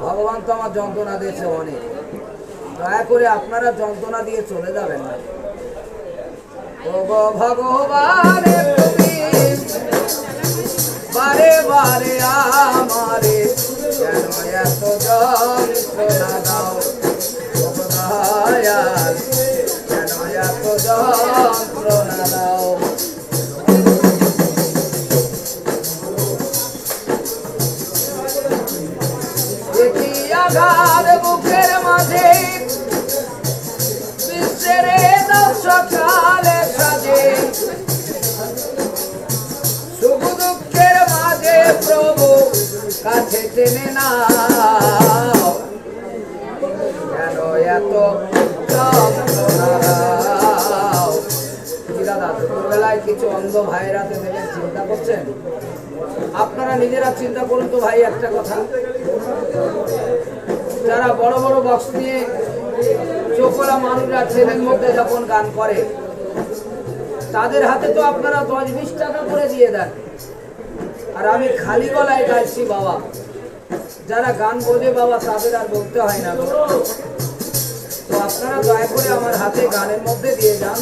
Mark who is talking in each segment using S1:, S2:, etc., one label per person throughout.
S1: ভগবান তো আমার যন্ত্রণা দিয়েছে অনেক, দয়া করে আপনারা যন্ত্রণা দিয়ে চলে যাবেন না। ও গো ভগবান তুমি বারে বারে আমারে কেন এত যন্ত্রণা দাও, ও দয়াল কেন এত যন্ত্রণা দাও। আঘাত বুকের মাঝে বিশ্বের দাও সকালে সাজে, সুখ দুঃখের মাঝে প্রভু কাছে টেনে নাও, কেন এত যন্ত্রণা দাও। দাদা দুপুরবেলায় কিছু অন্ধ ভাইরা দেখে চিন্তা করছেন, আপনারা নিজেরা চিন্তা করুন তো ভাই। একটা কথা, যারা বড় বড় বক্স নিয়ে চোখলা মানুষরা ট্রেনের মধ্যে যখন গান করে, তাদের হাতে তো আপনারা 10-20 টাকা করে দিয়ে দেন, আর আমি খালি গলায় গাইছি বাবা। যারা গান বোঝে বাবা তাদের আর বলতে হয় না। তো আপনারা দয়া করে আমার হাতে গানের মধ্যে দিয়ে যান।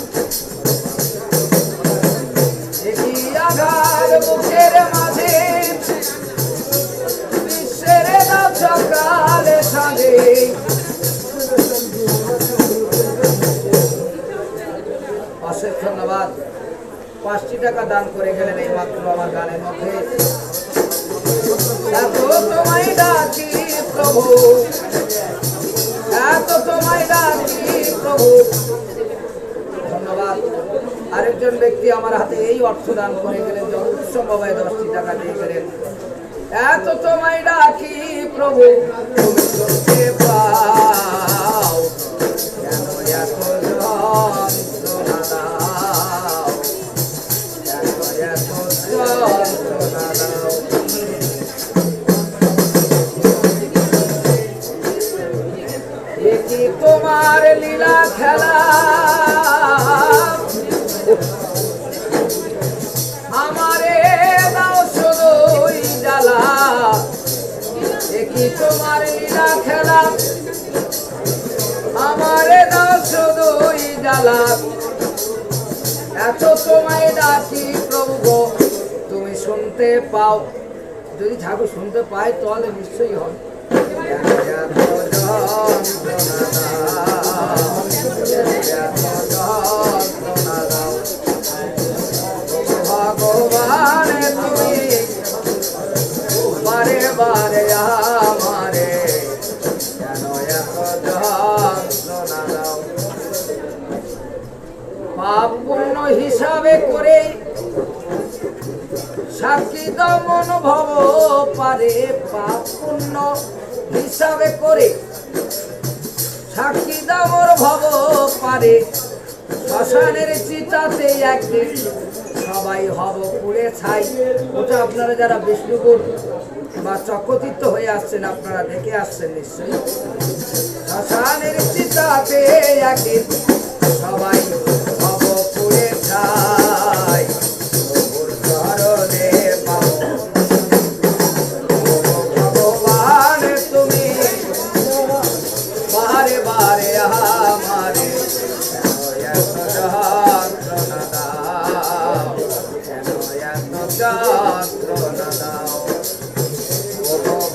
S1: আঘাত বুকের মাঝে বিশ্বের দাও সকালে সাজে, অশেষ ধন্যবাদ। 5টি টাকা দান করে গেলেন এই মাত্র আমার গানের মধ্যে। এত তোমায় ডাকি প্রভু, এত তোমায় ডাকি প্রভু। ধন্যবাদ। আরেকজন ব্যক্তি আমার হাতে এই অর্থ দান করে গেলেন, যথাসম্ভবায় 10টি টাকা দিয়ে গেলেন। এত তোমায় ডাকি প্রভু তুমি শুনতে পাও, কেন এত যন্ত্রণা দাও, কেন এত যন্ত্রণা দাও। এ কি তোমার লীলা খেলা, আমারে দাও শুধুই জ্বালা। এ কি তোমার লীলা খেলা, আমারে দাও শুধুই জ্বালা। এত তোমায় ডাকি প্রভু গো তুমি শুনতে পাও। যদি ঠাকুর শুনতে পায় তাহলে নিশ্চয়ই হবে। ভগবান তুমি বারে বারে আমারে কেন এত যন্ত্রণা দাও। পাপ পুণ্য হিসাবে করে সাক্ষী দমন ভব পারে, পাপ পুণ্য হিসাবে করে সাক্ষী দমন ভব পারে। শ্মশানের চিতাতে একদিন সবাই হব পুড়ে ছাই। ওটা আপনারা যারা বিষ্ণুপুর বা চক্রতীর্থ হয়ে আসছেন আপনারা দেখে আসছেন নিশ্চয়ই। শ্মশানের চিতাতে একদিন সবাই হব পুড়ে ছাই। ভগবান তুমি বারে বারে আমারে যন্ত্রণা দাও, কেন এত যন্ত্রণা দাও।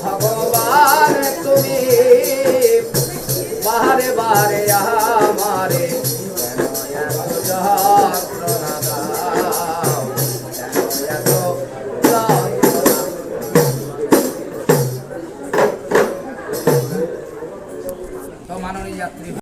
S1: ভগবান তুমি বারে বারে আমারে কেন এত যন্ত্রণা দাও, কেন এত যন্ত্রণা। তো মাননীয় যাত্রী